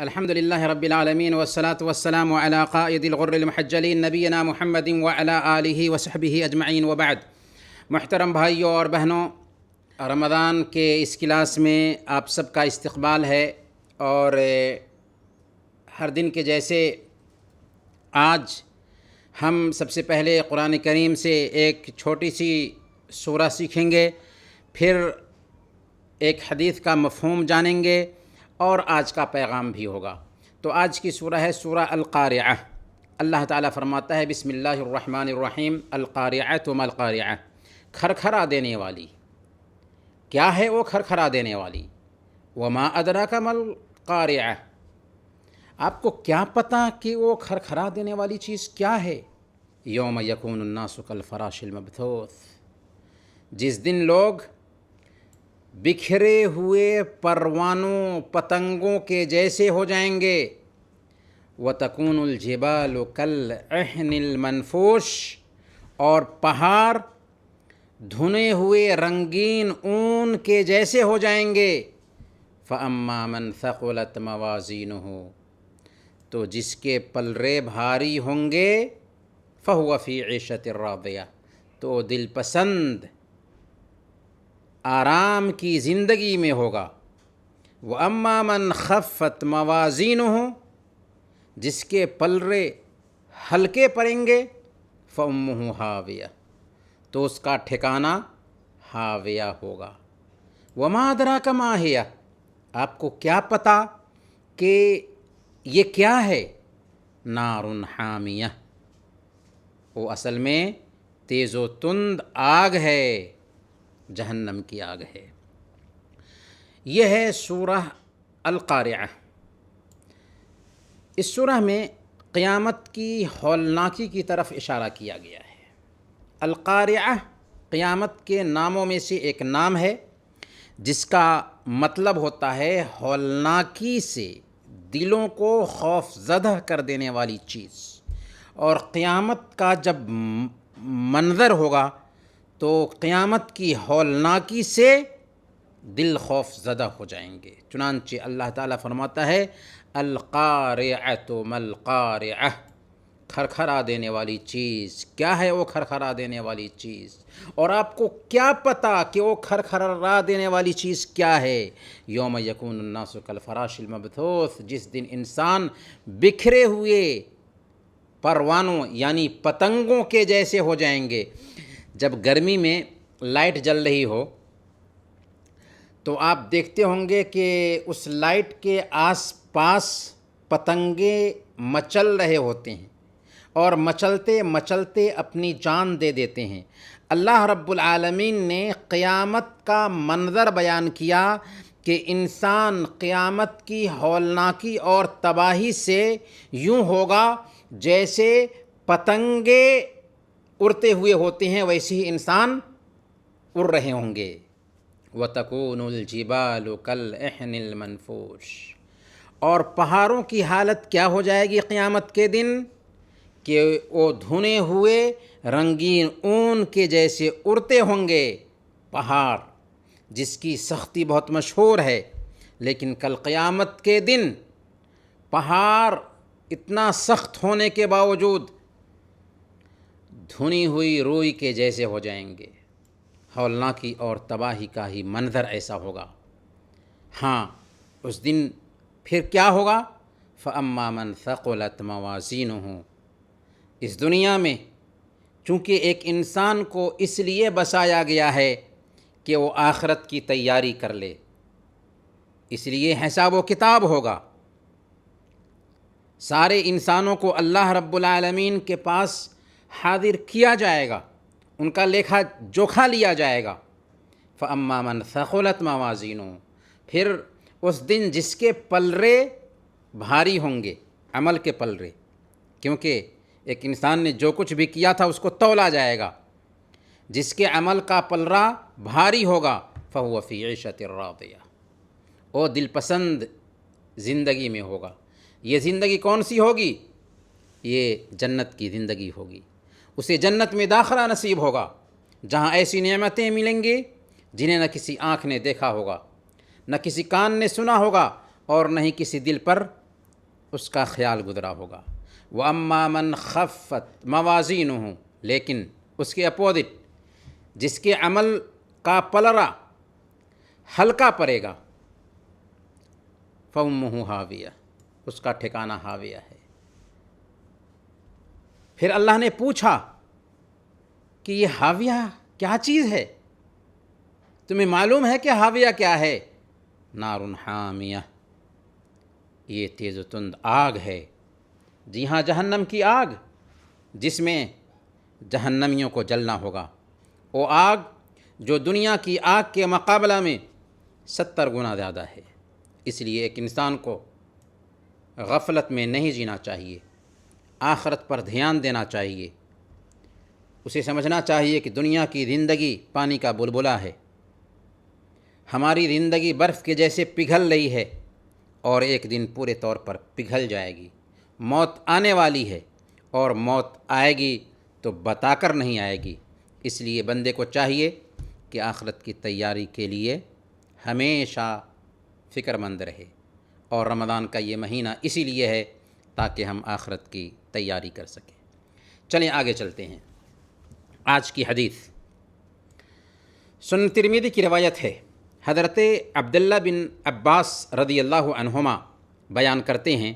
الحمد لله رب العالمين والصلاة والسلام على قائد الغر المحجلين نبينا محمد وعلى آله وصحبه اجمعین وبعد۔ محترم بھائیوں اور بہنوں، رمضان کے اس کلاس میں آپ سب کا استقبال ہے، اور ہر دن کے جیسے آج ہم سب سے پہلے قرآن کریم سے ایک چھوٹی سی سورہ سیکھیں گے، پھر ایک حدیث کا مفہوم جانیں گے، اور آج کا پیغام بھی ہوگا۔ تو آج کی سورہ ہے سورہ القارعہ۔ اللہ تعالیٰ فرماتا ہے بسم اللہ الرحمن الرحیم، القارعۃ ما القارعہ، کھرکھرا دینے والی۔ کیا ہے وہ کھرکھرا دینے والی؟ وما ادراک ما القارعہ، آپ کو کیا پتہ کہ وہ کھرکھرا دینے والی چیز کیا ہے؟ یوم یکون الناس کالفراش المبثوث، جس دن لوگ بکھرے ہوئے پروانوں پتنگوں کے جیسے ہو جائیں گے۔ وَتَكُونُ الْجِبَالُ كَالْعِهْنِ الْمَنْفُوشِ، اور پہاڑ دھنے ہوئے رنگین اون کے جیسے ہو جائیں گے۔ فَأَمَّا مَنْ ثَقُلَتْ مَوَازِينُهُ، تو جس کے پلرے بھاری ہوں گے، فَهُوَ فِي عِيشَةٍ رَاضِيَةٍ، تو دل پسند آرام کی زندگی میں ہوگا۔ وَأَمَّا مَنْ خَفَّتْ مَوَازِينُهُ، جس کے پلرے ہلکے پڑیں گے، فَأُمُّهُ هَاوِيَةٌ، تو اس کا ٹھکانہ ہاویہ ہوگا۔ وَمَا أَدْرَاكَ مَا هِيَ، آپ کو کیا پتہ کہ یہ کیا ہے؟ نَارٌ حَامِيَةٌ، وہ اصل میں تیز و تند آگ ہے، جہنم کی آگ ہے۔ یہ ہے سورہ القارعہ۔ اس سورہ میں قیامت کی ہولناکی کی طرف اشارہ کیا گیا ہے۔ القارعہ قیامت کے ناموں میں سے ایک نام ہے، جس کا مطلب ہوتا ہے ہولناکی سے دلوں کو خوف زدہ کر دینے والی چیز۔ اور قیامت کا جب منظر ہوگا تو قیامت کی ہولناکی سے دل خوف زدہ ہو جائیں گے۔ چنانچہ اللہ تعالیٰ فرماتا ہے القارعۃ ما القارعہ، کھرکھرا دینے والی چیز کیا ہے؟ وہ کھرکھرا دینے والی چیز۔ اور آپ کو کیا پتہ کہ وہ کھرکھرا دینے والی چیز کیا ہے؟ یوم یکون الناس کالفراش المبثوث، جس دن انسان بکھرے ہوئے پروانوں یعنی پتنگوں کے جیسے ہو جائیں گے۔ جب گرمی میں لائٹ جل رہی ہو تو آپ دیکھتے ہوں گے کہ اس لائٹ کے آس پاس پتنگے مچل رہے ہوتے ہیں، اور مچلتے مچلتے اپنی جان دے دیتے ہیں۔ اللہ رب العالمین نے قیامت کا منظر بیان کیا کہ انسان قیامت کی ہولناکی اور تباہی سے یوں ہوگا جیسے پتنگے اڑتے ہوئے ہوتے ہیں، ویسے ہی انسان اڑ رہے ہوں گے۔ وَتَكُونُ الْجِبَالُ كَالْعِهْنِ الْمَنْفُوشِ، اور پہاڑوں کی حالت کیا ہو جائے گی قیامت کے دن کہ وہ دھنے ہوئے رنگین اون کے جیسے اڑتے ہوں گے۔ پہاڑ جس کی سختی بہت مشہور ہے، لیکن کل قیامت کے دن پہاڑ اتنا سخت ہونے کے باوجود دھنی ہوئی روئی کے جیسے ہو جائیں گے۔ ہولناکی اور تباہی کا ہی منظر ایسا ہوگا۔ ہاں، اس دن پھر کیا ہوگا؟ فَأَمَّا مَنْ ثَقُلَتْ مَوَازِينُهُ، اس دنیا میں چونکہ ایک انسان کو اس لیے بسایا گیا ہے کہ وہ آخرت کی تیاری کر لے، اس لیے حساب و کتاب ہوگا۔ سارے انسانوں کو اللہ رب العالمین کے پاس حاضر کیا جائے گا، ان کا لیکھا جوکھا لیا جائے گا۔ فَأَمَّا مَنْ ثَقُلَتْ مَوَازِينُهُ، پھر اس دن جس کے پلرے بھاری ہوں گے، عمل کے پلرے، کیونکہ ایک انسان نے جو کچھ بھی کیا تھا اس کو تولا جائے گا، جس کے عمل کا پلرا بھاری ہوگا، فَهُوَ فِي عِيشَةٍ رَاضِيَةٍ، وہ دل پسند زندگی میں ہوگا۔ یہ زندگی کون سی ہوگی؟ یہ جنت کی زندگی ہوگی، اسے جنت میں داخلہ نصیب ہوگا۔ جہاں ایسی نعمتیں ملیں گی جنہیں نہ کسی آنکھ نے دیکھا ہوگا، نہ کسی کان نے سنا ہوگا، اور نہ ہی کسی دل پر اس کا خیال گزرا ہوگا۔ وَأَمَّا مَنْ خَفَّتْ مَوَازِينُهُ، لیکن اس کے اپوزٹ، جس کے عمل کا پلڑا ہلکا پڑے گا، فَأُمُّهُ هَاوِيَةٌ، اس کا ٹھکانہ ہاویہ ہے۔ پھر اللہ نے پوچھا کہ یہ ہاویہ کیا چیز ہے؟ تمہیں معلوم ہے کہ ہاویہ کیا ہے؟ نار حامیہ، یہ تیز و تند آگ ہے۔ جی ہاں، جہنم کی آگ، جس میں جہنمیوں کو جلنا ہوگا، وہ آگ جو دنیا کی آگ کے مقابلہ میں 70 گنا زیادہ ہے۔ اس لیے ایک انسان کو غفلت میں نہیں جینا چاہیے، آخرت پر دھیان دینا چاہیے۔ اسے سمجھنا چاہیے کہ دنیا کی زندگی پانی کا بلبلہ ہے، ہماری زندگی برف کے جیسے پگھل رہی ہے، اور ایک دن پورے طور پر پگھل جائے گی۔ موت آنے والی ہے، اور موت آئے گی تو بتا کر نہیں آئے گی۔ اس لیے بندے کو چاہیے کہ آخرت کی تیاری کے لیے ہمیشہ فکر مند رہے، اور رمضان کا یہ مہینہ اسی لیے ہے تاکہ ہم آخرت کی تیاری کر سکیں۔ چلیں آگے چلتے ہیں۔ آج کی حدیث سنن ترمذی کی روایت ہے۔ حضرت عبداللہ بن عباس رضی اللہ عنہما بیان کرتے ہیں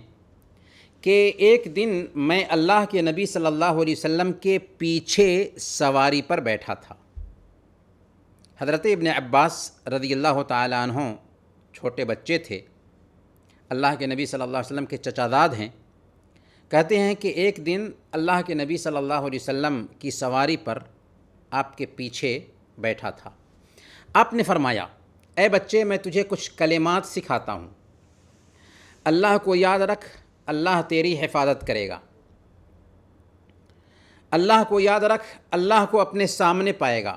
کہ ایک دن میں اللہ کے نبی صلی اللہ علیہ وسلم کے پیچھے سواری پر بیٹھا تھا۔ حضرت ابن عباس رضی اللہ تعالی عنہ چھوٹے بچے تھے، اللہ کے نبی صلی اللہ علیہ وسلم کے چچا زاد ہیں۔ کہتے ہیں کہ ایک دن اللہ کے نبی صلی اللہ علیہ وسلم کی سواری پر آپ کے پیچھے بیٹھا تھا۔ آپ نے فرمایا، اے بچے، میں تجھے کچھ کلمات سکھاتا ہوں، اللہ کو یاد رکھ، اللہ تیری حفاظت کرے گا۔ اللہ کو یاد رکھ، اللہ کو اپنے سامنے پائے گا،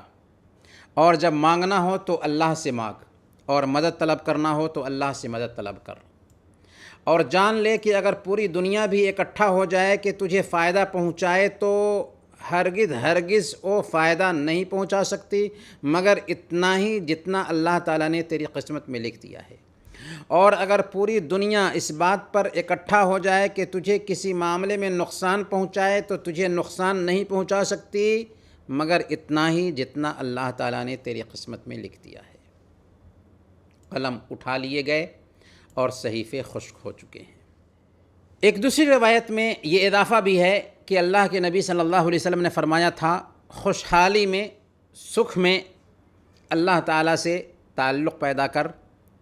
اور جب مانگنا ہو تو اللہ سے مانگ، اور مدد طلب کرنا ہو تو اللہ سے مدد طلب کر، اور جان لے کہ اگر پوری دنیا بھی اکٹھا ہو جائے کہ تجھے فائدہ پہنچائے تو ہرگز وہ فائدہ نہیں پہنچا سکتی مگر اتنا ہی جتنا اللہ تعالیٰ نے تیری قسمت میں لکھ دیا ہے۔ اور اگر پوری دنیا اس بات پر اکٹھا ہو جائے کہ تجھے کسی معاملے میں نقصان پہنچائے تو تجھے نقصان نہیں پہنچا سکتی مگر اتنا ہی جتنا اللہ تعالیٰ نے تیری قسمت میں لکھ دیا ہے۔ قلم اٹھا لیے گئے اور صحیفے خشک ہو چکے ہیں۔ ایک دوسری روایت میں یہ اضافہ بھی ہے کہ اللہ کے نبی صلی اللہ علیہ وسلم نے فرمایا تھا، خوشحالی میں، سکھ میں اللہ تعالیٰ سے تعلق پیدا کر،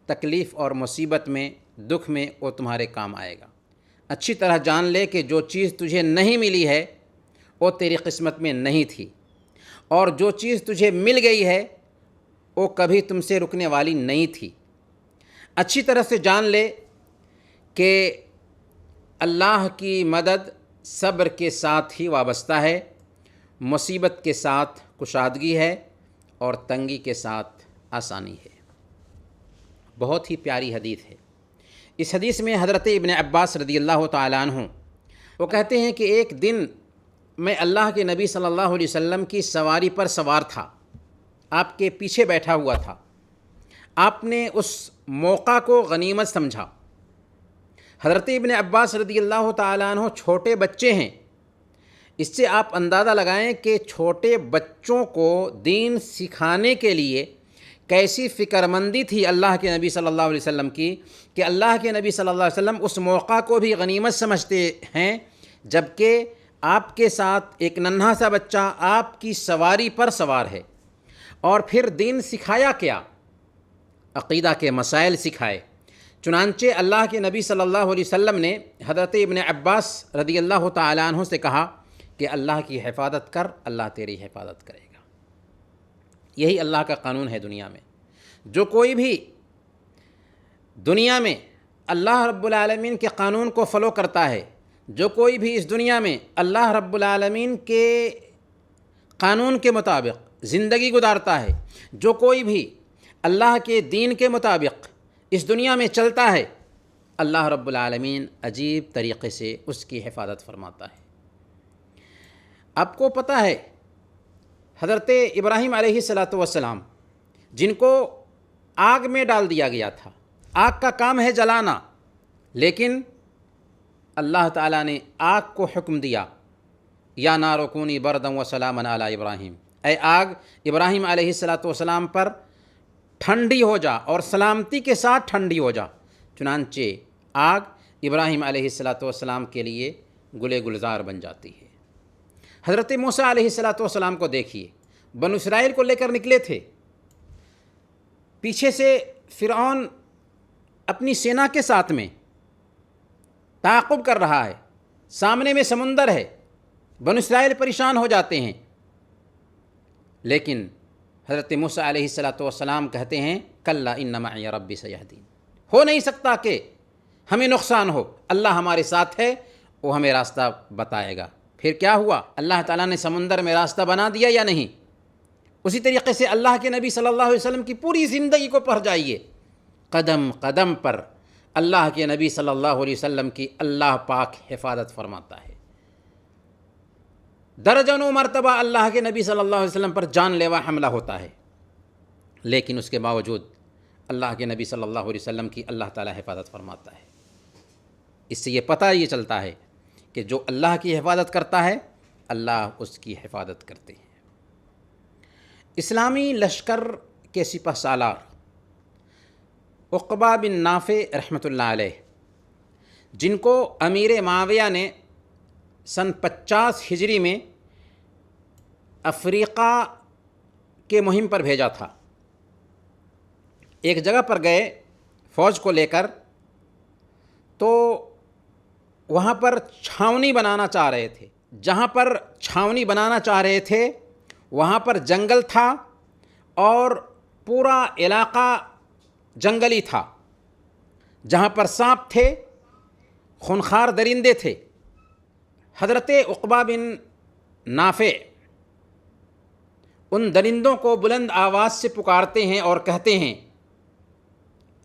تکلیف اور مصیبت میں، دکھ میں وہ تمہارے کام آئے گا۔ اچھی طرح جان لے کہ جو چیز تجھے نہیں ملی ہے وہ تیری قسمت میں نہیں تھی، اور جو چیز تجھے مل گئی ہے وہ کبھی تم سے رکنے والی نہیں تھی۔ اچھی طرح سے جان لے کہ اللہ کی مدد صبر کے ساتھ ہی وابستہ ہے، مصیبت کے ساتھ کشادگی ہے، اور تنگی کے ساتھ آسانی ہے۔ بہت ہی پیاری حدیث ہے۔ اس حدیث میں حضرت ابن عباس رضی اللہ تعالیٰ عنہ وہ کہتے ہیں کہ ایک دن میں اللہ کے نبی صلی اللہ علیہ وسلم کی سواری پر سوار تھا، آپ کے پیچھے بیٹھا ہوا تھا۔ آپ نے اس موقع کو غنیمت سمجھا۔ حضرت ابن عباس رضی اللہ تعالیٰ عنہ چھوٹے بچے ہیں، اس سے آپ اندازہ لگائیں کہ چھوٹے بچوں کو دین سکھانے کے لیے کیسی فکر مندی تھی اللہ کے نبی صلی اللہ علیہ وسلم کی، کہ اللہ کے نبی صلی اللہ علیہ وسلم اس موقع کو بھی غنیمت سمجھتے ہیں جبکہ آپ کے ساتھ ایک ننھا سا بچہ آپ کی سواری پر سوار ہے۔ اور پھر دین سکھایا کیا؟ عقیدہ کے مسائل سکھائے۔ چنانچہ اللہ کے نبی صلی اللہ علیہ وسلم نے حضرت ابن عباس رضی اللہ تعالیٰ عنہ سے کہا کہ اللہ کی حفاظت کر، اللہ تیری حفاظت کرے گا۔ یہی اللہ کا قانون ہے دنیا میں۔ جو کوئی بھی دنیا میں اللہ رب العالمین کے قانون کو فالو کرتا ہے، جو کوئی بھی اس دنیا میں اللہ رب العالمین کے قانون کے مطابق زندگی گزارتا ہے، جو کوئی بھی اللہ کے دین کے مطابق اس دنیا میں چلتا ہے، اللہ رب العالمین عجیب طریقے سے اس کی حفاظت فرماتا ہے۔ آپ کو پتہ ہے حضرت ابراہیم علیہ الصلوۃ والسلام جن کو آگ میں ڈال دیا گیا تھا، آگ کا کام ہے جلانا، لیکن اللہ تعالیٰ نے آگ کو حکم دیا یا نار کونی بردًا وسلاما علی ابراہیم، اے آگ ابراہیم علیہ الصلوۃ والسلام پر ٹھنڈی ہو جا اور سلامتی کے ساتھ ٹھنڈی ہو جا۔ چنانچہ آگ ابراہیم علیہ الصلوۃ والسلام کے لیے گلے گلزار بن جاتی ہے۔ حضرت موسیٰ علیہ الصلوۃ والسلام کو دیکھیے، بنو اسرائیل کو لے کر نکلے تھے، پیچھے سے فرعون اپنی سینا کے ساتھ میں تعاقب کر رہا ہے، سامنے میں سمندر ہے، بنو اسرائیل پریشان ہو جاتے ہیں، لیکن حضرت موسیٰ علیہ الصلوۃ والسلام کہتے ہیں کلا ان معی ربی سیہدین، ہو نہیں سکتا کہ ہمیں نقصان ہو، اللہ ہمارے ساتھ ہے، وہ ہمیں راستہ بتائے گا۔ پھر کیا ہوا؟ اللہ تعالیٰ نے سمندر میں راستہ بنا دیا یا نہیں؟ اسی طریقے سے اللہ کے نبی صلی اللہ علیہ وسلم کی پوری زندگی کو پڑھ جائیے، قدم قدم پر اللہ کے نبی صلی اللہ علیہ وسلم کی اللہ پاک حفاظت فرماتا ہے۔ درجنوں مرتبہ اللہ کے نبی صلی اللہ علیہ وسلم پر جان لیوا حملہ ہوتا ہے، لیکن اس کے باوجود اللہ کے نبی صلی اللہ علیہ وسلم کی اللہ تعالیٰ حفاظت فرماتا ہے۔ اس سے یہ پتہ یہ چلتا ہے کہ جو اللہ کی حفاظت کرتا ہے اللہ اس کی حفاظت کرتے ہیں۔ اسلامی لشکر کے سپہ سالار عقبہ بن نافع رحمۃ اللہ علیہ، جن کو امیر معاویہ نے سن 50 ہجری میں افریقہ کے مہم پر بھیجا تھا، ایک جگہ پر گئے فوج کو لے کر، تو وہاں پر چھاونی بنانا چاہ رہے تھے، جہاں پر چھاونی بنانا چاہ رہے تھے وہاں پر جنگل تھا اور پورا علاقہ جنگلی تھا، جہاں پر سانپ تھے، خونخوار درندے تھے۔ حضرت عقبہ بن نافع ان درندوں کو بلند آواز سے پکارتے ہیں اور کہتے ہیں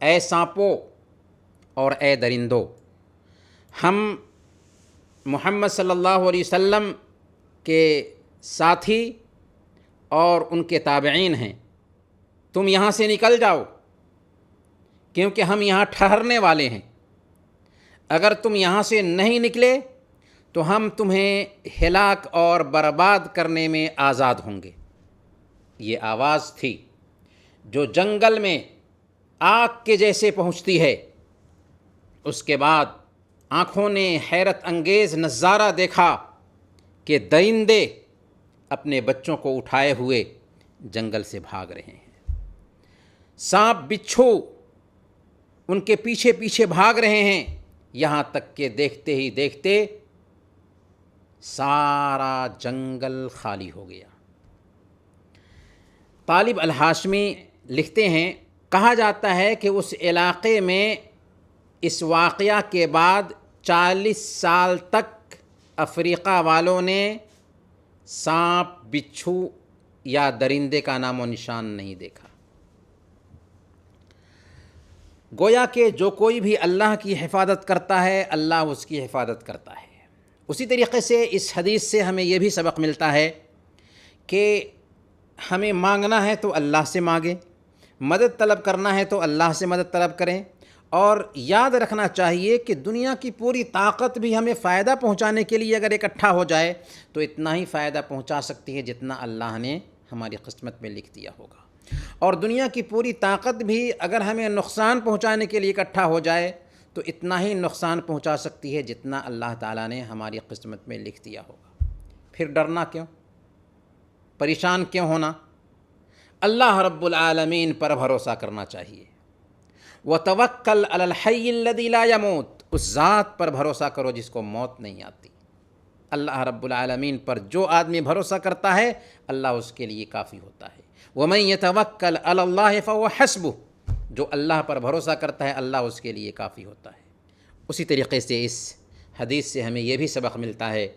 اے سانپو اور اے درندو، ہم محمد صلی اللہ علیہ وسلم کے ساتھی اور ان کے تابعین ہیں، تم یہاں سے نکل جاؤ کیونکہ ہم یہاں ٹھہرنے والے ہیں، اگر تم یہاں سے نہیں نکلے تو ہم تمہیں ہلاک اور برباد کرنے میں آزاد ہوں گے۔ یہ آواز تھی جو جنگل میں آگ کے جیسے پہنچتی ہے۔ اس کے بعد آنکھوں نے حیرت انگیز نظارہ دیکھا کہ درندے اپنے بچوں کو اٹھائے ہوئے جنگل سے بھاگ رہے ہیں، سانپ بچھو ان کے پیچھے پیچھے بھاگ رہے ہیں، یہاں تک کہ دیکھتے ہی دیکھتے سارا جنگل خالی ہو گیا۔ طالب الہاشمی لکھتے ہیں، کہا جاتا ہے کہ اس علاقے میں اس واقعہ کے بعد 40 سال تک افریقہ والوں نے سانپ، بچھو یا درندے کا نام و نشان نہیں دیکھا۔ گویا کہ جو کوئی بھی اللہ کی حفاظت کرتا ہے اللہ اس کی حفاظت کرتا ہے۔ اسی طریقے سے اس حدیث سے ہمیں یہ بھی سبق ملتا ہے کہ ہمیں مانگنا ہے تو اللہ سے مانگیں، مدد طلب کرنا ہے تو اللہ سے مدد طلب کریں، اور یاد رکھنا چاہیے کہ دنیا کی پوری طاقت بھی ہمیں فائدہ پہنچانے کے لیے اگر اکٹھا ہو جائے تو اتنا ہی فائدہ پہنچا سکتی ہے جتنا اللہ نے ہماری قسمت میں لکھ دیا ہوگا، اور دنیا کی پوری طاقت بھی اگر ہمیں نقصان پہنچانے کے لیے اکٹھا ہو جائے تو اتنا ہی نقصان پہنچا سکتی ہے جتنا اللہ تعالیٰ نے ہماری قسمت میں لکھ دیا ہوگا۔ پھر ڈرنا کیوں؟ پریشان کیوں ہونا؟ اللہ رب العالمین پر بھروسہ کرنا چاہیے۔ وَتَوَكَّلْ عَلَى الْحَيِّ الَّذِي لَا يَمُوتُ، اس ذات پر بھروسہ کرو جس کو موت نہیں آتی۔ اللہ رب العالمین پر جو آدمی بھروسہ کرتا ہے اللہ اس کے لیے کافی ہوتا ہے۔ وَمَن يَتَوَكَّلْ عَلَى اللَّهِ فَهُوَ حَسْبُهُ، جو اللہ پر بھروسہ کرتا ہے اللہ اس کے لیے کافی ہوتا ہے۔ اسی طریقے سے اس حدیث سے ہمیں یہ بھی سبق ملتا ہے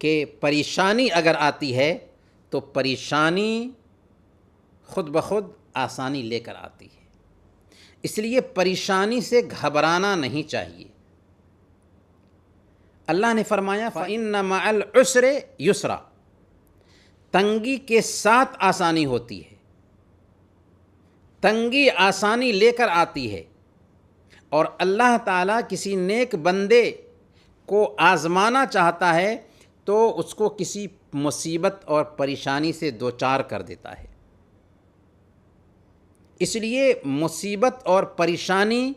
کہ پریشانی اگر آتی ہے تو پریشانی خود بخود آسانی لے کر آتی ہے، اس لیے پریشانی سے گھبرانا نہیں چاہیے۔ اللہ نے فرمایا فَإِنَّ مَعَ الْعُسْرِ يُسْرًا، تنگی کے ساتھ آسانی ہوتی ہے، تنگی آسانی لے کر آتی ہے، اور اللہ تعالیٰ کسی نیک بندے کو آزمانا چاہتا ہے تو اس کو کسی مصیبت اور پریشانی سے دوچار کر دیتا ہے۔ اس لیے مصیبت اور پریشانی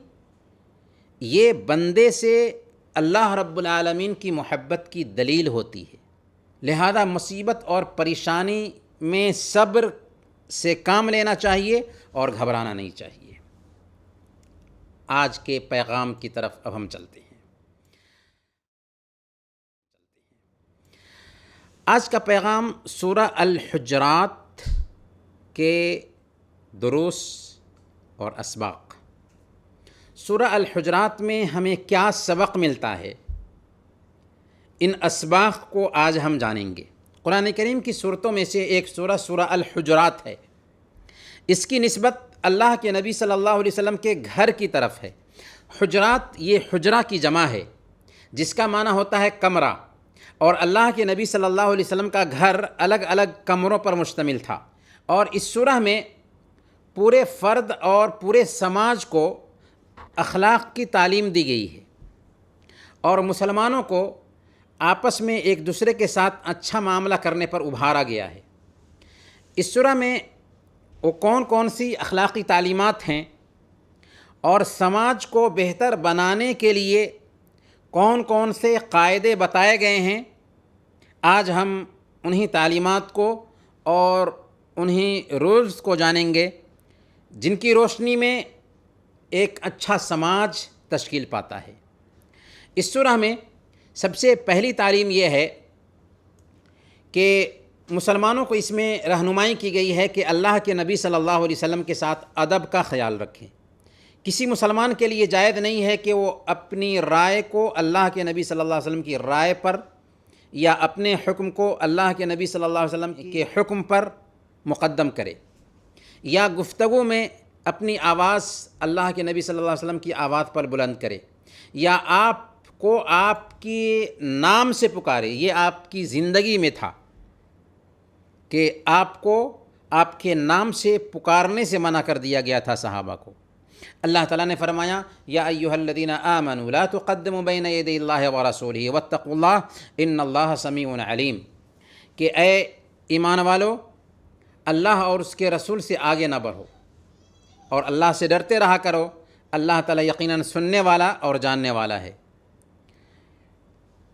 یہ بندے سے اللہ رب العالمین کی محبت کی دلیل ہوتی ہے، لہذا مصیبت اور پریشانی میں صبر سے کام لینا چاہیے اور گھبرانا نہیں چاہیے۔ آج کے پیغام کی طرف اب ہم چلتے ہیں۔ آج کا پیغام سورہ الحجرات کے دروس اور اسباق۔ سورہ الحجرات میں ہمیں کیا سبق ملتا ہے، ان اسباق کو آج ہم جانیں گے۔ قرآن کریم کی صورتوں میں سے ایک سورہ الحجرات ہے۔ اس کی نسبت اللہ کے نبی صلی اللہ علیہ وسلم کے گھر کی طرف ہے۔ حجرات یہ حجرہ کی جمع ہے، جس کا معنی ہوتا ہے کمرہ، اور اللہ کے نبی صلی اللہ علیہ وسلم کا گھر الگ الگ کمروں پر مشتمل تھا، اور اس سورہ میں پورے فرد اور پورے سماج کو اخلاق کی تعلیم دی گئی ہے، اور مسلمانوں کو آپس میں ایک دوسرے کے ساتھ اچھا معاملہ کرنے پر ابھارا گیا ہے۔ اس سورہ میں وہ کون کون سی اخلاقی تعلیمات ہیں اور سماج کو بہتر بنانے کے لیے کون کون سے قاعدے بتائے گئے ہیں، آج ہم انہی تعلیمات کو اور انہی رولز کو جانیں گے جن کی روشنی میں ایک اچھا سماج تشکیل پاتا ہے۔ اس سورہ میں سب سے پہلی تعلیم یہ ہے کہ مسلمانوں کو اس میں رہنمائی کی گئی ہے کہ اللہ کے نبی صلی اللہ علیہ وسلم کے ساتھ ادب کا خیال رکھیں۔ کسی مسلمان کے لیے جائز نہیں ہے کہ وہ اپنی رائے کو اللہ کے نبی صلی اللہ علیہ وسلم کی رائے پر یا اپنے حکم کو اللہ کے نبی صلی اللہ علیہ وسلم کے حکم پر مقدم کرے، یا گفتگو میں اپنی آواز اللہ کے نبی صلی اللہ علیہ وسلم کی آواز پر بلند کرے، یا آپ کو آپ کے نام سے پکارے۔ یہ آپ کی زندگی میں تھا کہ آپ کو آپ کے نام سے پکارنے سے منع کر دیا گیا تھا صحابہ کو۔ اللہ تعالیٰ نے فرمایا یا ایھا الذین آمنوا لا تقدموا بین یدی اللہ ورسولہ واتقوا اللہ ان اللہ سمیع علیم، کہ اے ایمان والو، اللہ اور اس کے رسول سے آگے نہ بڑھو اور اللہ سے ڈرتے رہا کرو، اللہ تعالیٰ یقیناً سننے والا اور جاننے والا ہے۔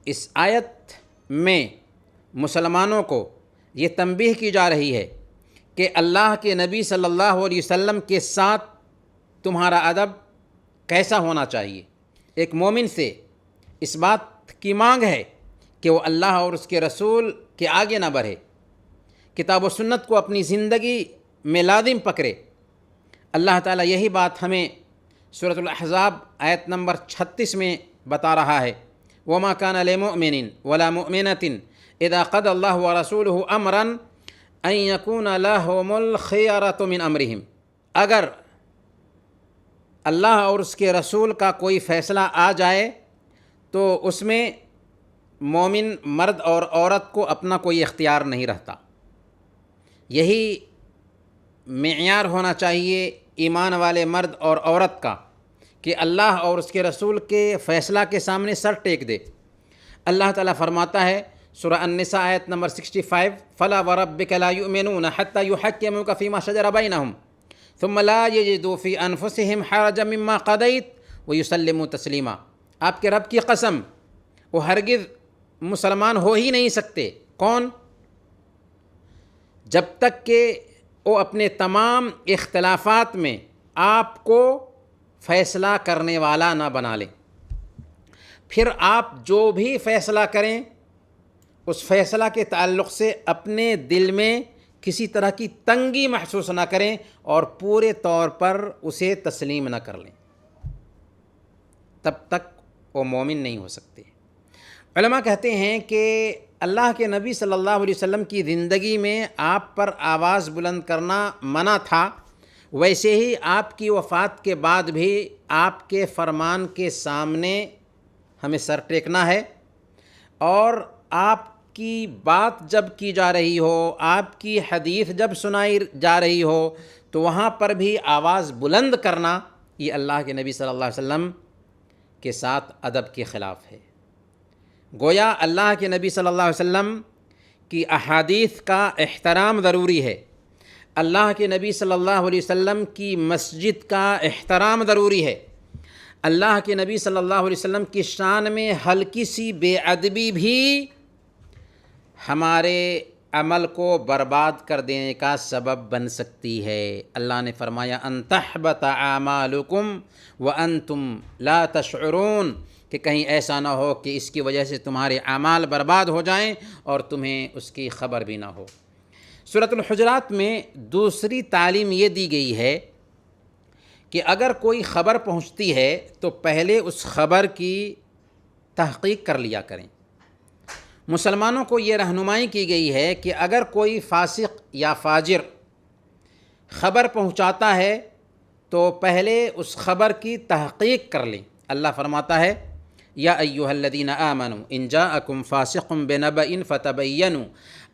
اس آیت میں مسلمانوں کو یہ تنبیہ کی جا رہی ہے کہ اللہ کے نبی صلی اللہ علیہ وسلم کے ساتھ تمہارا ادب کیسا ہونا چاہیے۔ ایک مومن سے اس بات کی مانگ ہے کہ وہ اللہ اور اس کے رسول کے آگے نہ بڑھے، کتاب و سنت کو اپنی زندگی میں لازم پکڑے۔ اللہ تعالیٰ یہی بات ہمیں سورۃ الاحزاب آیت نمبر 36 میں بتا رہا ہے، وما كان لمؤمن ولا مؤمنة اذا قضى الله ورسوله امرا ان يكون لهم الخيرة من امرهم۔ اگر اللہ اور اس کے رسول کا کوئی فیصلہ آ جائے تو اس میں مومن مرد اور عورت کو اپنا کوئی اختیار نہیں رہتا۔ یہی معیار ہونا چاہیے ایمان والے مرد اور عورت کا کہ اللہ اور اس کے رسول کے فیصلہ کے سامنے سر ٹیک دے۔ اللہ تعالیٰ فرماتا ہے سورہ النساء آیت نمبر 65، فَلَا وَرَبِّكَ لَا يُؤْمِنُونَ حَتَّى يُحَكِّمُوكَ فِي مَا شَجَرَ بَيْنَهُمْ ثُمَّ لَا يَجِدُوا فِي أَنفُسِهِمْ حَرَجًا مِّمَّا قَضَيْتَ وَيُسَلِّمُوا تَسْلِيمًا۔ آپ کے رب کی قسم، وہ ہرگز مسلمان ہو ہی نہیں سکتے۔ کون؟ جب تک کہ وہ اپنے تمام اختلافات میں آپ کو فیصلہ کرنے والا نہ بنا لیں، پھر آپ جو بھی فیصلہ کریں اس فیصلہ کے تعلق سے اپنے دل میں کسی طرح کی تنگی محسوس نہ کریں اور پورے طور پر اسے تسلیم نہ کر لیں، تب تک وہ مومن نہیں ہو سکتے۔ علماء کہتے ہیں کہ اللہ کے نبی صلی اللہ علیہ وسلم کی زندگی میں آپ پر آواز بلند کرنا منع تھا، ویسے ہی آپ کی وفات کے بعد بھی آپ کے فرمان کے سامنے ہمیں سر ٹیکنا ہے، اور آپ کی بات جب کی جا رہی ہو، آپ کی حدیث جب سنائی جا رہی ہو، تو وہاں پر بھی آواز بلند کرنا یہ اللہ کے نبی صلی اللہ علیہ وسلم کے ساتھ ادب کے خلاف ہے۔ گویا اللہ کے نبی صلی اللہ علیہ وسلم کی احادیث کا احترام ضروری ہے، اللہ کے نبی صلی اللہ علیہ وسلم کی مسجد کا احترام ضروری ہے، اللہ کے نبی صلی اللہ علیہ وسلم کی شان میں ہلکی سی بے ادبی بھی ہمارے عمل کو برباد کر دینے کا سبب بن سکتی ہے۔ اللہ نے فرمایا ان تحبط اعمالکم وانتم لا تشعرون، کہ کہیں ایسا نہ ہو کہ اس کی وجہ سے تمہارے اعمال برباد ہو جائیں اور تمہیں اس کی خبر بھی نہ ہو۔ سورۃ الحجرات میں دوسری تعلیم یہ دی گئی ہے کہ اگر کوئی خبر پہنچتی ہے تو پہلے اس خبر کی تحقیق کر لیا کریں۔ مسلمانوں کو یہ رہنمائی کی گئی ہے کہ اگر کوئی فاسق یا فاجر خبر پہنچاتا ہے تو پہلے اس خبر کی تحقیق کر لیں۔ اللہ فرماتا ہے یا ایھا الذین آمنوا ان جاءکم فاسق بنبأ فتبینوا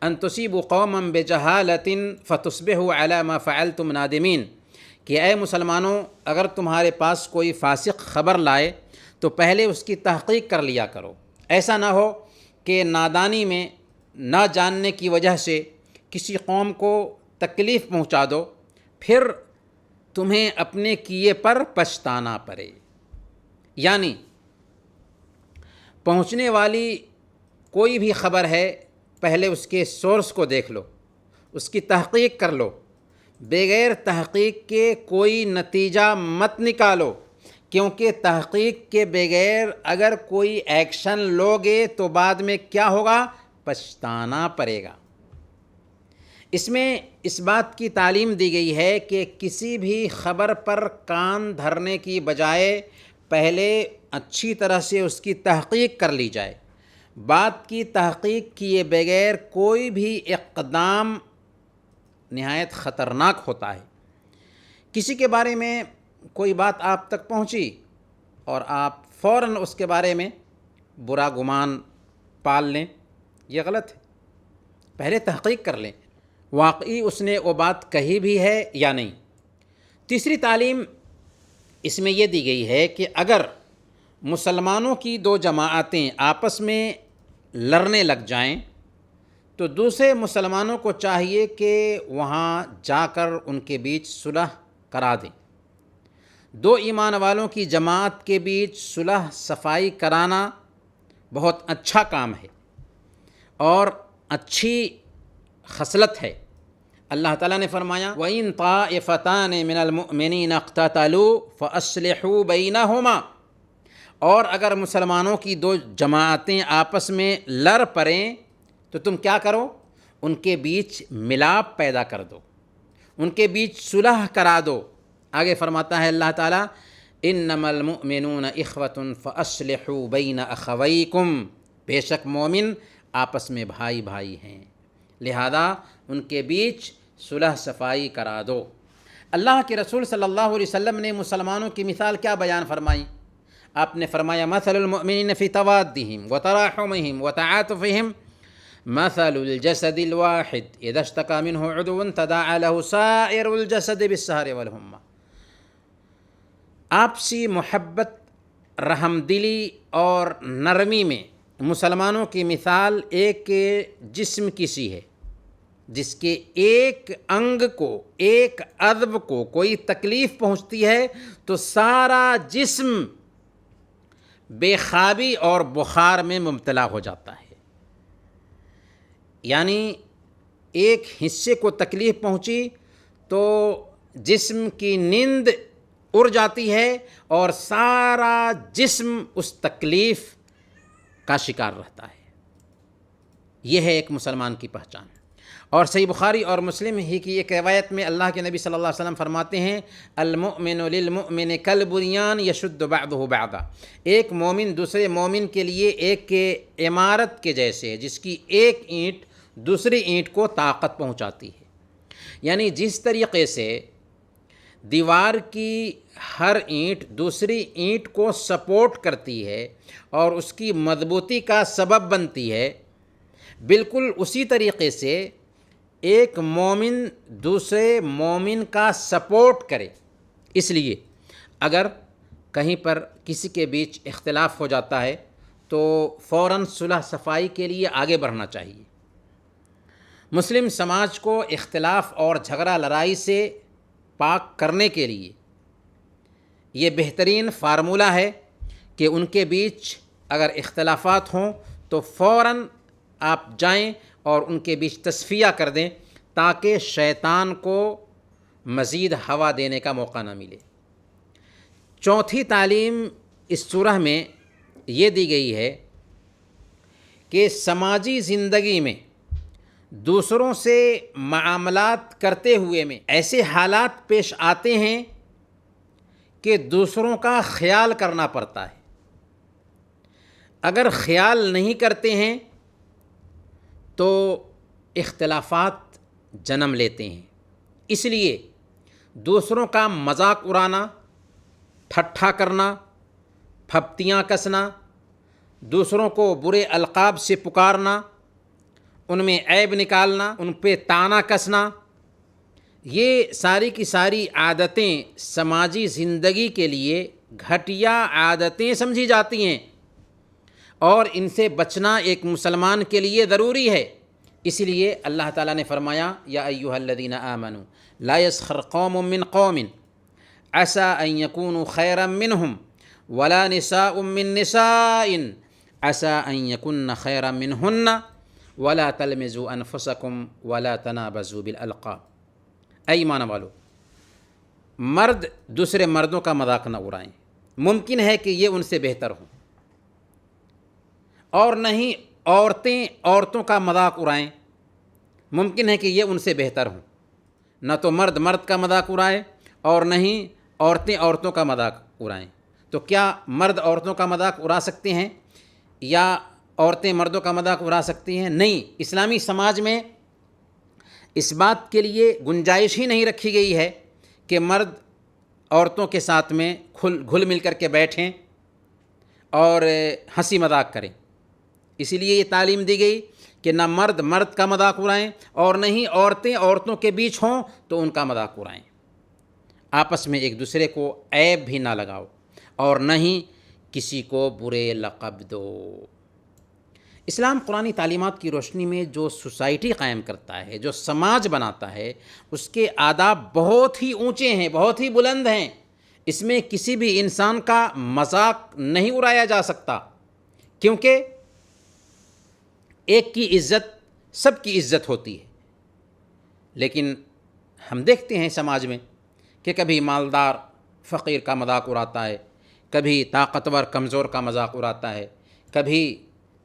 ان تصیبوا قوما بجہالۃ فتصبحوا علی ما فعلتم نادمین، کہ اے مسلمانوں اگر تمہارے پاس کوئی فاسق خبر لائے تو پہلے اس کی تحقیق کر لیا کرو، ایسا نہ ہو کہ نادانی میں نہ جاننے کی وجہ سے کسی قوم کو تکلیف پہنچا دو، پھر تمہیں اپنے کیے پر پچھتانا پڑے۔ یعنی پہنچنے والی کوئی بھی خبر ہے پہلے اس کے سورس کو دیکھ لو، اس کی تحقیق کر لو، بغیر تحقیق کے کوئی نتیجہ مت نکالو، کیونکہ تحقیق کے بغیر اگر کوئی ایکشن لوگے تو بعد میں کیا ہوگا؟ پچھتانا پڑے گا۔ اس میں اس بات کی تعلیم دی گئی ہے کہ کسی بھی خبر پر کان دھرنے کی بجائے پہلے اچھی طرح سے اس کی تحقیق کر لی جائے۔ بات کی تحقیق کیے بغیر کوئی بھی اقدام نہایت خطرناک ہوتا ہے۔ کسی کے بارے میں کوئی بات آپ تک پہنچی اور آپ فوراً اس کے بارے میں برا گمان پال لیں، یہ غلط ہے۔ پہلے تحقیق کر لیں واقعی اس نے وہ بات کہی بھی ہے یا نہیں۔ تیسری تعلیم اس میں یہ دی گئی ہے کہ اگر مسلمانوں کی دو جماعتیں آپس میں لڑنے لگ جائیں تو دوسرے مسلمانوں کو چاہیے کہ وہاں جا کر ان کے بیچ صلح کرا دیں۔ دو ایمان والوں کی جماعت کے بیچ صلح صفائی کرانا بہت اچھا کام ہے اور اچھی خصلت ہے۔ اللہ تعالیٰ نے فرمایا وَإِن طَائِفَتَانِ مِنَ الْمُؤْمِنِينَ اقْتَتَلُوا فَأَصْلِحُوا بَيْنَهُمَا، اور اگر مسلمانوں کی دو جماعتیں آپس میں لڑ پڑیں تو تم کیا کرو؟ ان کے بیچ ملاپ پیدا کر دو، ان کے بیچ صلح کرا دو۔ آگے فرماتا ہے اللہ تعالیٰ انما المؤمنون اخوۃ فاصلحوا بین اخویکم، بے شک مومن آپس میں بھائی بھائی ہیں، لہذا ان کے بیچ صلح صفائی کرا دو۔ اللہ کے رسول صلی اللہ علیہ وسلم نے مسلمانوں کی مثال کیا بیان فرمائی؟ آپ نے فرمایا مثل المؤمنین فی توادہم وتراحمہم وتعاطفہم مثل الجسد الواحد اذا اشتكى منه عضو تداعى له سائر الجسد بالسہر والحمى۔ آپسی محبت، رحم دلی اور نرمی میں مسلمانوں کی مثال ایک جسم کی سی ہے، جس کے ایک انگ کو، ایک عضو کو کوئی تکلیف پہنچتی ہے تو سارا جسم بے خوابی اور بخار میں مبتلا ہو جاتا ہے۔ یعنی ایک حصے کو تکلیف پہنچی تو جسم کی نیند اڑ جاتی ہے اور سارا جسم اس تکلیف کا شکار رہتا ہے۔ یہ ہے ایک مسلمان کی پہچان۔ اور صحیح بخاری اور مسلم ہی کی ایک روایت میں اللہ کے نبی صلی اللہ علیہ وسلم فرماتے ہیں المؤمن للمؤمن کالبنیان یشد بعضہ بعضا، ایک مومن دوسرے مومن کے لیے ایک عمارت کے جیسے ہے جس کی ایک اینٹ دوسری اینٹ کو طاقت پہنچاتی ہے۔ یعنی جس طریقے سے دیوار کی ہر اینٹ دوسری اینٹ کو سپورٹ کرتی ہے اور اس کی مضبوطی کا سبب بنتی ہے، بالکل اسی طریقے سے ایک مومن دوسرے مومن کا سپورٹ کرے. اس لیے اگر کہیں پر کسی کے بیچ اختلاف ہو جاتا ہے تو فوراً صلح صفائی کے لیے آگے بڑھنا چاہیے. مسلم سماج کو اختلاف اور جھگڑا لڑائی سے پاک کرنے کے لیے یہ بہترین فارمولہ ہے کہ ان کے بیچ اگر اختلافات ہوں تو فوراً آپ جائیں اور ان کے بیچ تصفیہ کر دیں تاکہ شیطان کو مزید ہوا دینے کا موقع نہ ملے. چوتھی تعلیم اس سورہ میں یہ دی گئی ہے کہ سماجی زندگی میں دوسروں سے معاملات کرتے ہوئے میں ایسے حالات پیش آتے ہیں کہ دوسروں کا خیال کرنا پڑتا ہے. اگر خیال نہیں کرتے ہیں تو اختلافات جنم لیتے ہیں. اس لیے دوسروں کا مذاق اڑانا، ٹھٹھا کرنا، پھپتیاں کسنا، دوسروں کو برے القاب سے پکارنا، ان میں عیب نکالنا، ان پہ طعنہ کسنا، یہ ساری کی ساری عادتیں سماجی زندگی کے لیے گھٹیا عادتیں سمجھی جاتی ہیں اور ان سے بچنا ایک مسلمان کے لیے ضروری ہے. اس لیے اللہ تعالیٰ نے فرمایا یا ایھا الذین آمنوا لا یسخر قوم من قوم عسى ان یکونوا خیرا منہم ولا نساء من نساء عسى ان یکن خیرا منہن ولا تلمزوا انفسکم ولا تنابزوا بالالقاب. اے ایمان والو، مرد دوسرے مردوں کا مذاق نہ اڑائیں. ممکن ہے کہ یہ ان سے بہتر ہوں، اور نہیں عورتیں عورتوں کا مذاق اڑائیں. ممکن ہے کہ یہ ان سے بہتر ہوں. نہ تو مرد مرد کا مذاق اڑائے اور نہیں عورتیں عورتوں کا مذاق اڑائیں. تو کیا مرد عورتوں کا مذاق اڑا سکتے ہیں یا عورتیں مردوں کا مذاق اڑا سکتی ہیں؟ نہیں. اسلامی سماج میں اس بات کے لیے گنجائش ہی نہیں رکھی گئی ہے کہ مرد عورتوں کے ساتھ میں گھل مل کر کے بیٹھیں اور ہنسی مذاق کریں. اسی لیے یہ تعلیم دی گئی کہ نہ مرد مرد کا مذاق اڑائیں اور نہ ہی عورتیں عورتوں کے بیچ ہوں تو ان کا مذاق اڑائیں. آپس میں ایک دوسرے کو عیب بھی نہ لگاؤ اور نہ ہی کسی کو برے لقب دو. اسلام قرآنی تعلیمات کی روشنی میں جو سوسائٹی قائم کرتا ہے، جو سماج بناتا ہے، اس کے آداب بہت ہی اونچے ہیں، بہت ہی بلند ہیں. اس میں کسی بھی انسان کا مذاق نہیں اڑایا جا سکتا، کیونکہ ایک کی عزت سب کی عزت ہوتی ہے. لیکن ہم دیکھتے ہیں سماج میں کہ کبھی مالدار فقیر کا مذاق اڑاتا ہے، کبھی طاقتور کمزور کا مذاق اڑاتا ہے، کبھی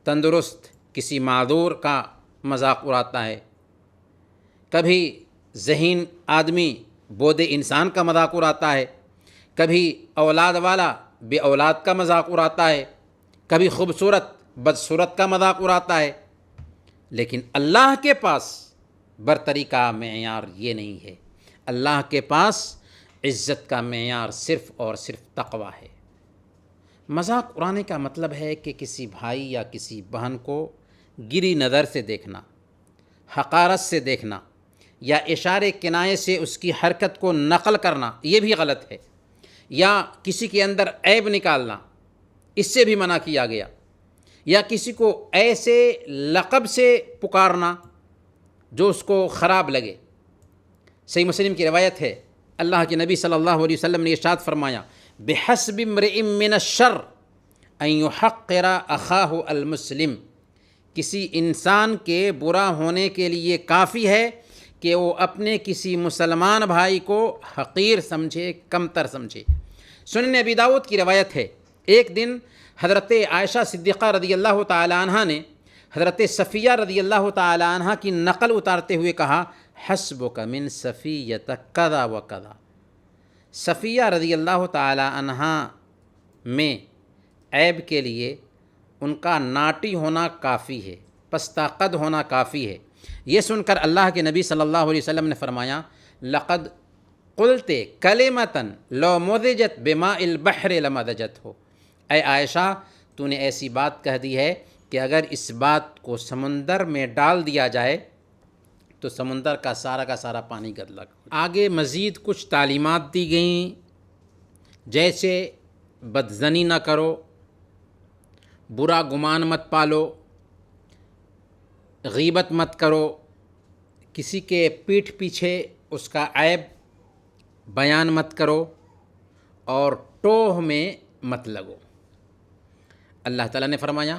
تندرست کسی معذور کا مذاق اڑاتا ہے، کبھی ذہین آدمی بودے انسان کا مذاق اڑاتا ہے، کبھی اولاد والا بے اولاد کا مذاق اڑاتا ہے، کبھی خوبصورت بدصورت کا مذاق اڑاتا ہے. لیکن اللہ کے پاس برتری کا معیار یہ نہیں ہے. اللہ کے پاس عزت کا معیار صرف اور صرف تقویٰ ہے. مذاق اڑانے کا مطلب ہے کہ کسی بھائی یا کسی بہن کو گری نظر سے دیکھنا، حقارت سے دیکھنا یا اشارے کنایے سے اس کی حرکت کو نقل کرنا، یہ بھی غلط ہے. یا کسی کے اندر عیب نکالنا، اس سے بھی منع کیا گیا. یا کسی کو ایسے لقب سے پکارنا جو اس کو خراب لگے. صحیح مسلم کی روایت ہے، اللہ کے نبی صلی اللہ علیہ وسلم نے ارشاد فرمایا بحسب امرئ من الشر ان یحقر اخاہ المسلم. کسی انسان کے برا ہونے کے لیے کافی ہے کہ وہ اپنے کسی مسلمان بھائی کو حقیر سمجھے، کمتر سمجھے. سنن ابی داؤد کی روایت ہے، ایک دن حضرت عائشہ صدیقہ رضی اللہ تعالی عنہ نے حضرت صفیہ رضی اللہ تعالی عنہ کی نقل اتارتے ہوئے کہا حسبک من صفیۃ کذا و کذا. صفیہ رضی اللہ تعالی عنہ میں عیب کے لیے ان کا ناٹی ہونا کافی ہے، پستہ قد ہونا کافی ہے. یہ سن کر اللہ کے نبی صلی اللہ علیہ وسلم نے فرمایا لقد قلت کلمۃ لو مزجت بماء البحر لمزجتہ. اے عائشہ، تو نے ایسی بات کہہ دی ہے کہ اگر اس بات کو سمندر میں ڈال دیا جائے تو سمندر کا سارا پانی گدلا ہو۔ آگے مزید کچھ تعلیمات دی گئیں، جیسے بدزنی نہ کرو، برا گمان مت پالو، غیبت مت کرو، کسی کے پیٹھ پیچھے اس کا عیب بیان مت کرو، اور ٹوہ میں مت لگو۔ اللہ تعالیٰ نے فرمایا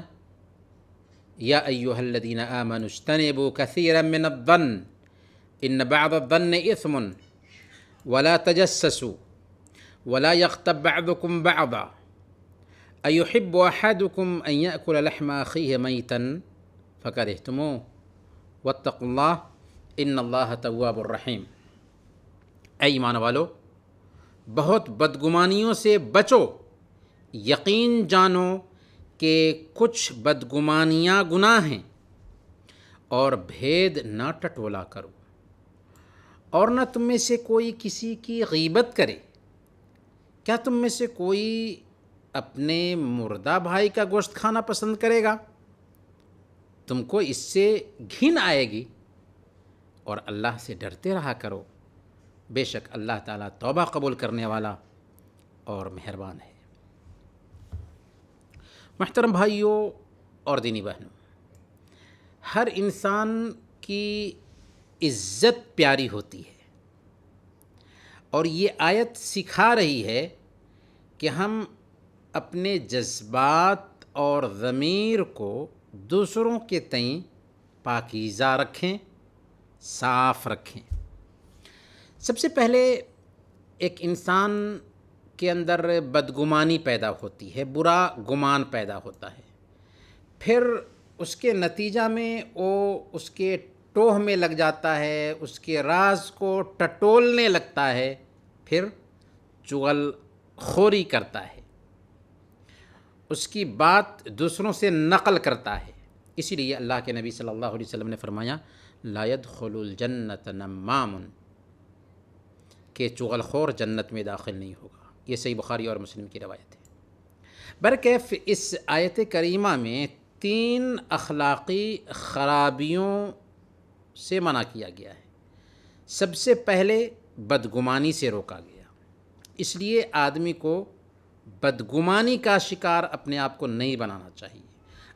یا ایھا الذین آمنوا اجتنبوا کثیرا من الظن ان بعض الظن اثم ولا تجسسوا ولا یغتب بعضکم بعضا ایحب احدکم ان یأکل لحم اخیہ میتا فکرہتموہ واتقوا اللہ ان اللہ تواب الرحیم۔ اے ایمان والو، بہت بدگمانیوں سے بچو، یقین جانو کہ کچھ بدگمانیاں گناہ ہیں، اور بھید نہ ٹٹولا کرو، اور نہ تم میں سے کوئی کسی کی غیبت کرے۔ کیا تم میں سے کوئی اپنے مردہ بھائی کا گوشت کھانا پسند کرے گا؟ تم کو اس سے گھن آئے گی، اور اللہ سے ڈرتے رہا کرو، بے شک اللہ تعالیٰ توبہ قبول کرنے والا اور مہربان ہے۔ محترم بھائیوں اور دینی بہنوں، ہر انسان کی عزت پیاری ہوتی ہے، اور یہ آیت سکھا رہی ہے کہ ہم اپنے جذبات اور ضمیر کو دوسروں کے تئیں پاکیزہ رکھیں، صاف رکھیں۔ سب سے پہلے ایک انسان کے اندر بدگمانی پیدا ہوتی ہے، برا گمان پیدا ہوتا ہے، پھر اس کے نتیجہ میں وہ اس کے ٹوہ میں لگ جاتا ہے، اس کے راز کو ٹٹولنے لگتا ہے، پھر چغل خوری کرتا ہے، اس کی بات دوسروں سے نقل کرتا ہے۔ اسی لیے اللہ کے نبی صلی اللہ علیہ وسلم نے فرمایا لا يدخل الجنت نمام، کہ چغل خور جنت میں داخل نہیں ہوگا۔ یہ صحیح بخاری اور مسلم کی روایت ہے۔ برکیف اس آیت کریمہ میں 3 اخلاقی خرابیوں سے منع کیا گیا ہے۔ سب سے پہلے بدگمانی سے روکا گیا، اس لیے آدمی کو بدگمانی کا شکار اپنے آپ کو نہیں بنانا چاہیے،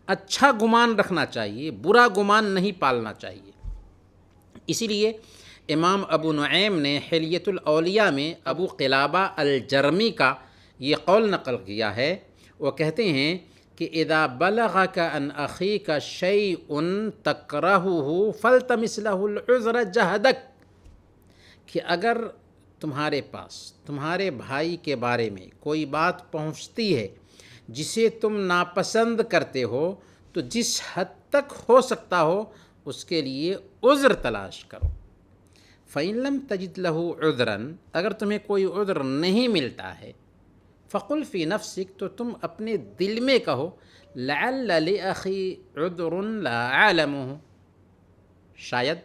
اچھا گمان رکھنا چاہیے، برا گمان نہیں پالنا چاہیے۔ اسی لیے امام ابو نعیم نے حلیۃ الاولیاء میں ابو قلابہ الجرمی کا یہ قول نقل کیا ہے۔ وہ کہتے ہیں کہ اذا بلغک ان اخیک شیء تکرہہ فالتمس لہ العذر جہدک، کہ اگر تمہارے پاس تمہارے بھائی کے بارے میں کوئی بات پہنچتی ہے جسے تم ناپسند کرتے ہو، تو جس حد تک ہو سکتا ہو اس کے لیے عذر تلاش کرو۔ فَإِن لَمْ تَجِدْ لَهُ عُذْرًا، اگر تمہیں کوئی عذر نہیں ملتا ہے، فَقُلْ فِي نَفْسِكَ، تو تم اپنے دل میں کہو لَعَلَّ لِأَخِي عُذْرٌ لَا أَعْلَمُهُ، شاید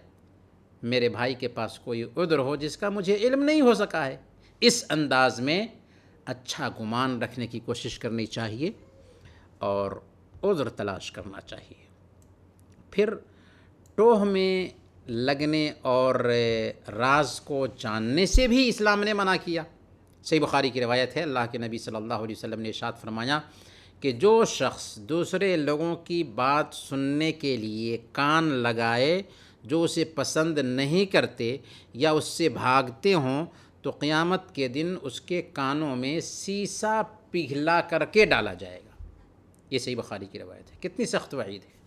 میرے بھائی کے پاس کوئی عذر ہو جس کا مجھے علم نہیں ہو سکا ہے۔ اس انداز میں اچھا گمان رکھنے کی کوشش کرنی چاہیے اور عذر تلاش کرنا چاہیے۔ پھر ٹوہ میں لگنے اور راز کو جاننے سے بھی اسلام نے منع کیا۔ صحیح بخاری کی روایت ہے، اللہ کے نبی صلی اللہ علیہ وسلم نے ارشاد فرمایا کہ جو شخص دوسرے لوگوں کی بات سننے کے لیے کان لگائے جو اسے پسند نہیں کرتے یا اس سے بھاگتے ہوں، تو قیامت کے دن اس کے کانوں میں سیسا پگھلا کر کے ڈالا جائے گا۔ یہ صحیح بخاری کی روایت ہے۔ کتنی سخت وعید ہے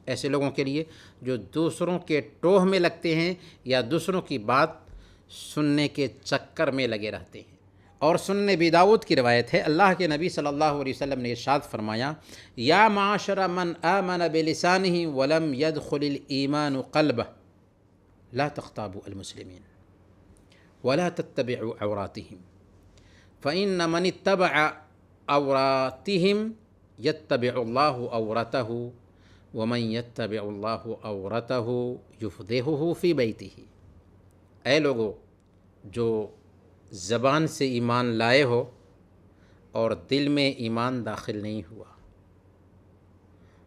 ایسے لوگوں کے لیے جو دوسروں کے ٹوہ میں لگتے ہیں یا دوسروں کی بات سننے کے چکر میں لگے رہتے ہیں۔ اور سنن ابی داؤد کی روایت ہے، اللہ کے نبی صلی اللہ علیہ وسلم نے ارشاد فرمایا یا معاشر من آمن بلسانہ ولم يدخل الایمان قلبہ لا تغتابوا المسلمین ولا تتبعوا عوراتهم فإن من اتبع عوراتهم يتبع الله عورته ومن يتبع الله عورته يفضحه في بيته۔ اے لوگو جو زبان سے ایمان لائے ہو اور دل میں ایمان داخل نہیں ہوا،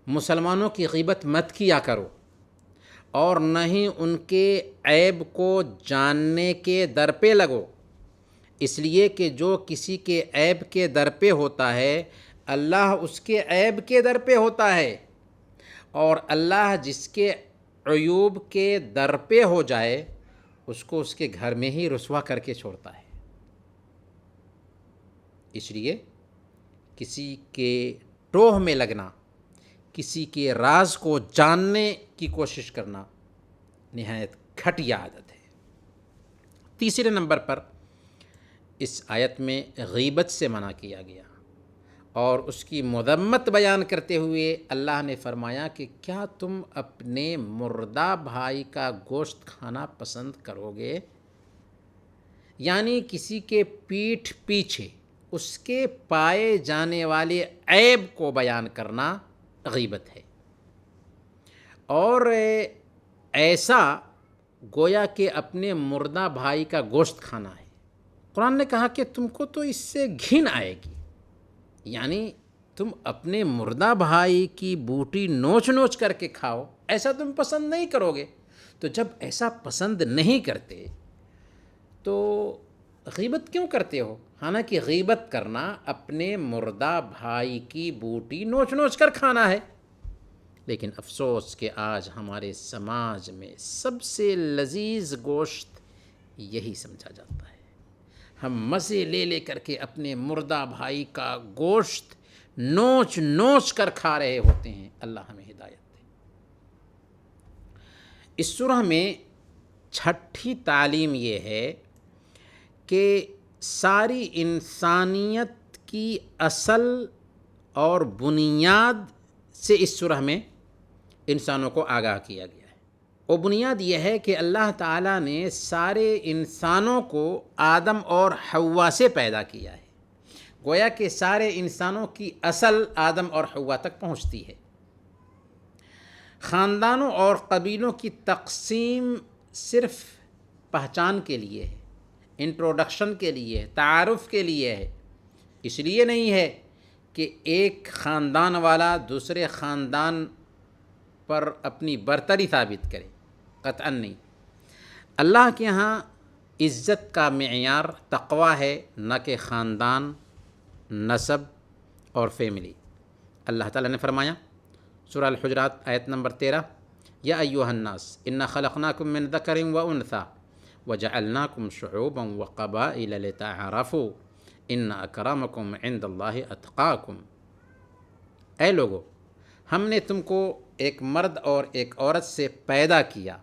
مسلمانوں کی غیبت مت کیا کرو اور نہ ہی ان کے عیب کو جاننے کے در پہ لگو، اس لیے کہ جو کسی کے عیب کے در پہ ہوتا ہے اللہ اس کے عیب کے در پہ ہوتا ہے، اور اللہ جس کے عیوب کے در پہ ہو جائے اس کو اس کے گھر میں ہی رسوا کر کے چھوڑتا ہے۔ اس لیے کسی کے ٹوہ میں لگنا، کسی کے راز کو جاننے کی کوشش کرنا نہایت گھٹیا عادت ہے۔ تیسرے نمبر پر اس آیت میں غیبت سے منع کیا گیا، اور اس کی مذمت بیان کرتے ہوئے اللہ نے فرمایا کہ کیا تم اپنے مردہ بھائی کا گوشت کھانا پسند کرو گے؟ یعنی کسی کے پیٹھ پیچھے اس کے پائے جانے والے عیب کو بیان کرنا غیبت ہے، اور ایسا گویا کہ اپنے مردہ بھائی کا گوشت کھانا ہے۔ قرآن نے کہا کہ تم کو تو اس سے گھن آئے گی، یعنی تم اپنے مردہ بھائی کی بوٹی نوچ نوچ کر کے کھاؤ، ایسا تم پسند نہیں کرو گے۔ تو جب ایسا پسند نہیں کرتے تو غیبت کیوں کرتے ہو؟ حالانکہ غیبت کرنا اپنے مردہ بھائی کی بوٹی نوچ نوچ کر کھانا ہے۔ لیکن افسوس کہ آج ہمارے سماج میں سب سے لذیذ گوشت یہی سمجھا جاتا ہے۔ ہم مزے لے لے کر کے اپنے مردہ بھائی کا گوشت نوچ نوچ کر کھا رہے ہوتے ہیں۔ اللہ ہمیں ہدایت دے۔ اس سورہ میں چھٹی تعلیم یہ ہے کہ ساری انسانیت کی اصل اور بنیاد سے اس سورہ میں انسانوں کو آگاہ کیا گیا ہے۔ وہ بنیاد یہ ہے کہ اللہ تعالیٰ نے سارے انسانوں کو آدم اور حوا سے پیدا کیا ہے، گویا کہ سارے انسانوں کی اصل آدم اور حوا تک پہنچتی ہے۔ خاندانوں اور قبیلوں کی تقسیم صرف پہچان کے لیے ہے، انٹروڈکشن کے لیے ہے، تعارف کے لیے ہے، اس لیے نہیں ہے کہ ایک خاندان والا دوسرے خاندان پر اپنی برتری ثابت کرے، قطعاً نہیں۔ اللہ کے ہاں عزت کا معیار تقوی ہے، نہ کہ خاندان، نسب اور فیملی۔ اللہ تعالیٰ نے فرمایا سورہ الحجرات آیت نمبر 13، یا ایھا الناس انا خلقناکم من ذکر وانثی وجعلناکم شعوبا وقبائل لتعارفوا ان اکرمکم عند اللہ اتقاکم۔ اے لوگو، ہم نے تم کو ایک مرد اور ایک عورت سے پیدا کیا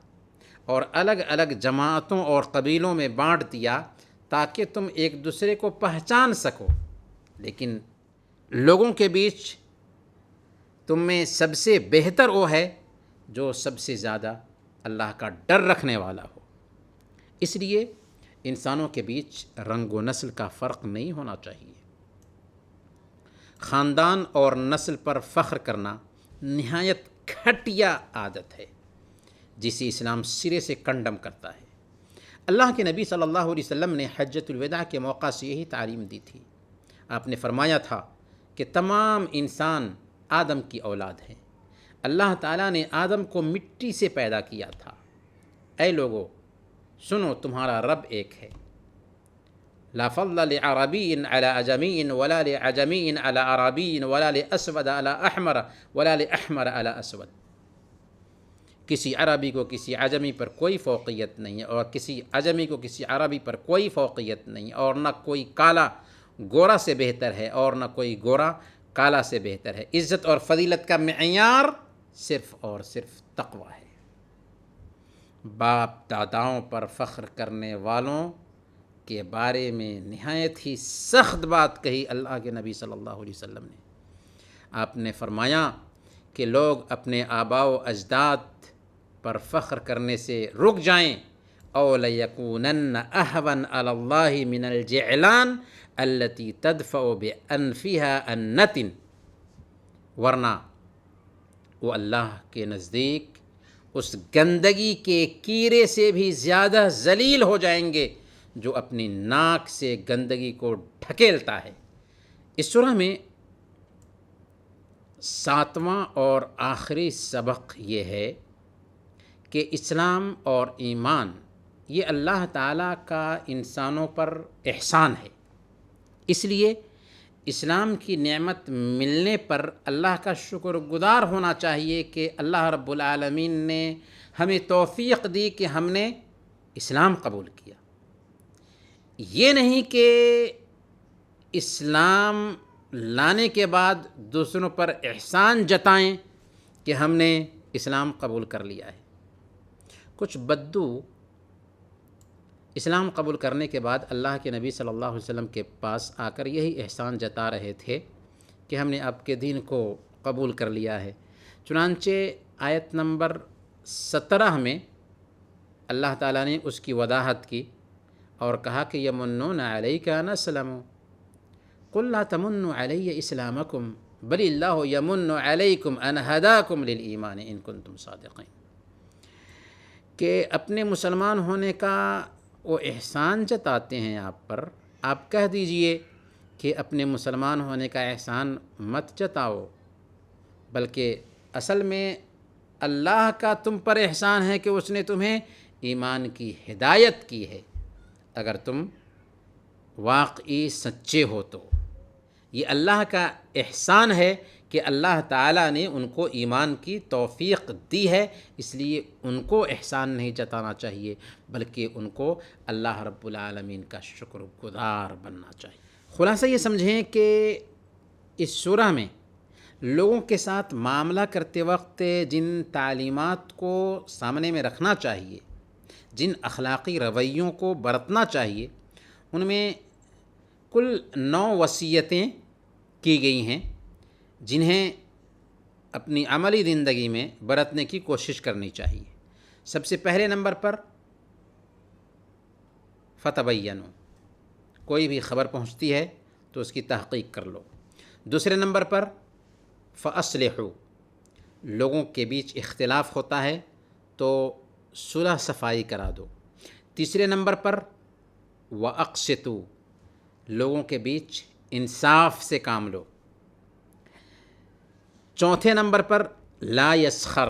اور الگ الگ جماعتوں اور قبیلوں میں بانٹ دیا تاکہ تم ایک دوسرے کو پہچان سکو، لیکن لوگوں کے بیچ تم میں سب سے بہتر وہ ہے جو سب سے زیادہ اللہ کا ڈر رکھنے والا ہو۔ اس لیے انسانوں کے بیچ رنگ و نسل کا فرق نہیں ہونا چاہیے۔ خاندان اور نسل پر فخر کرنا نہایت گھٹیا عادت ہے جسے اسلام سرے سے کنڈم کرتا ہے۔ اللہ کے نبی صلی اللہ علیہ وسلم نے حجۃ الوداع کے موقع سے یہی تعلیم دی تھی۔ آپ نے فرمایا تھا کہ تمام انسان آدم کی اولاد ہیں۔ اللہ تعالیٰ نے آدم کو مٹی سے پیدا کیا تھا۔ اے لوگو، سنو، تمہارا رب ایک ہے۔ لا فضل لعربی علی اجمی ولا لعجمی علی عربی ولا لاسود علی احمر ولا لاحمر علی اسود۔ کسی عربی کو کسی عجمی پر کوئی فوقیت نہیں ہے، اور کسی عجمی کو کسی عربی پر کوئی فوقیت نہیں، اور نہ کوئی کالا گورا سے بہتر ہے اور نہ کوئی گورا کالا سے بہتر ہے۔ عزت اور فضیلت کا معیار صرف اور صرف تقوی ہے۔ باپ داداؤں پر فخر کرنے والوں کے بارے میں نہایت ہی سخت بات کہی اللہ کے نبی صلی اللہ علیہ وسلم نے۔ آپ نے فرمایا کہ لوگ اپنے آباء و اجداد پر فخر کرنے سے رک جائیں، او لیکونن اہون علی اللہ من الجعلان التی تدفع بانفها النتن، ورنہ وہ اللہ کے نزدیک اس گندگی کے کیڑے سے بھی زیادہ ذلیل ہو جائیں گے جو اپنی ناک سے گندگی کو ڈھکیلتا ہے۔ اس سورہ میں ساتواں اور آخری سبق یہ ہے کہ اسلام اور ایمان یہ اللہ تعالیٰ کا انسانوں پر احسان ہے، اس لیے اسلام کی نعمت ملنے پر اللہ کا شکر گزار ہونا چاہیے کہ اللہ رب العالمین نے ہمیں توفیق دی کہ ہم نے اسلام قبول کیا۔ یہ نہیں کہ اسلام لانے کے بعد دوسروں پر احسان جتائیں کہ ہم نے اسلام قبول کر لیا ہے۔ کچھ بدو اسلام قبول کرنے کے بعد اللہ کے نبی صلی اللہ علیہ وسلم کے پاس آ کر یہی احسان جتا رہے تھے کہ ہم نے آپ کے دین کو قبول کر لیا ہے۔ چنانچہ آیت نمبر 17 میں اللہ تعالیٰ نے اس کی وضاحت کی اور کہا کہ یمنون علیک ان اسلموا قل لا تمنوا علی اسلامکم بل اللہ یمن علیکم ان ہداکم للایمان ان کنتم صادقین، کہ اپنے مسلمان ہونے کا وہ احسان جتاتے ہیں آپ پر، آپ کہہ دیجئے کہ اپنے مسلمان ہونے کا احسان مت جتاؤ، بلکہ اصل میں اللہ کا تم پر احسان ہے کہ اس نے تمہیں ایمان کی ہدایت کی ہے، اگر تم واقعی سچے ہو تو۔ یہ اللہ کا احسان ہے کہ اللہ تعالیٰ نے ان کو ایمان کی توفیق دی ہے، اس لیے ان کو احسان نہیں جتانا چاہیے بلکہ ان کو اللہ رب العالمین کا شکر گزار بننا چاہیے۔ خلاصہ یہ سمجھیں کہ اس سورہ میں لوگوں کے ساتھ معاملہ کرتے وقت جن تعلیمات کو سامنے میں رکھنا چاہیے، جن اخلاقی رویوں کو برتنا چاہیے، ان میں کل 9 وصیتیں کی گئی ہیں جنہیں اپنی عملی زندگی میں برتنے کی کوشش کرنی چاہیے۔ سب سے پہلے نمبر پر فتبینوا، کوئی بھی خبر پہنچتی ہے تو اس کی تحقیق کر لو۔ دوسرے نمبر پر فاصلحوا، لوگوں کے بیچ اختلاف ہوتا ہے تو صلح صفائی کرا دو۔ تیسرے نمبر پر واقسطوا، لوگوں کے بیچ انصاف سے کام لو۔ چوتھے نمبر پر لا یسخر،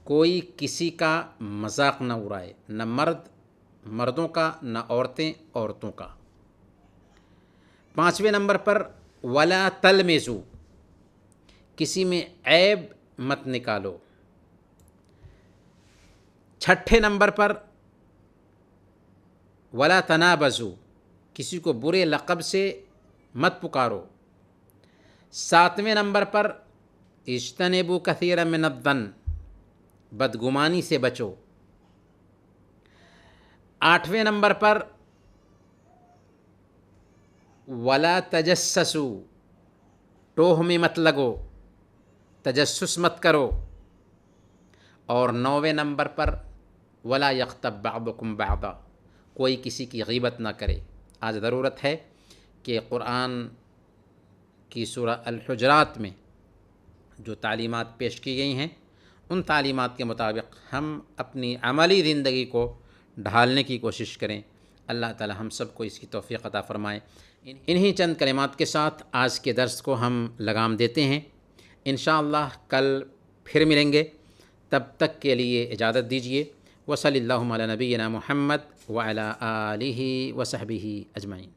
کوئی کسی کا مذاق نہ اڑائے، نہ مرد مردوں کا نہ عورتیں عورتوں کا۔ پانچویں نمبر پر ولا تلمزوا، کسی میں عیب مت نکالو۔ چھٹے نمبر پر ولا تنابزوا، کسی کو برے لقب سے مت پکارو۔ ساتویں نمبر پر اجتنبوا کثیرا من الظن، بدگمانی سے بچو۔ آٹھویں نمبر پر ولا تجسسوا، ٹوہ میں مت لگو، تجسس مت کرو۔ اور 9ویں نمبر پر ولا یغتب بعضکم بعضا، کوئی کسی کی غیبت نہ کرے۔ آج ضرورت ہے کہ قرآن کی سورہ الحجرات میں جو تعلیمات پیش کی گئی ہیں ان تعلیمات کے مطابق ہم اپنی عملی زندگی کو ڈھالنے کی کوشش کریں۔ اللہ تعالی ہم سب کو اس کی توفیق عطا فرمائے۔ انہی چند کلمات کے ساتھ آج کے درس کو ہم لگام دیتے ہیں، انشاءاللہ کل پھر ملیں گے، تب تک کے لیے اجازت دیجیے۔ وصلی اللہ علی نبینا محمد وعلی آلہ وصحبہ اجمعین۔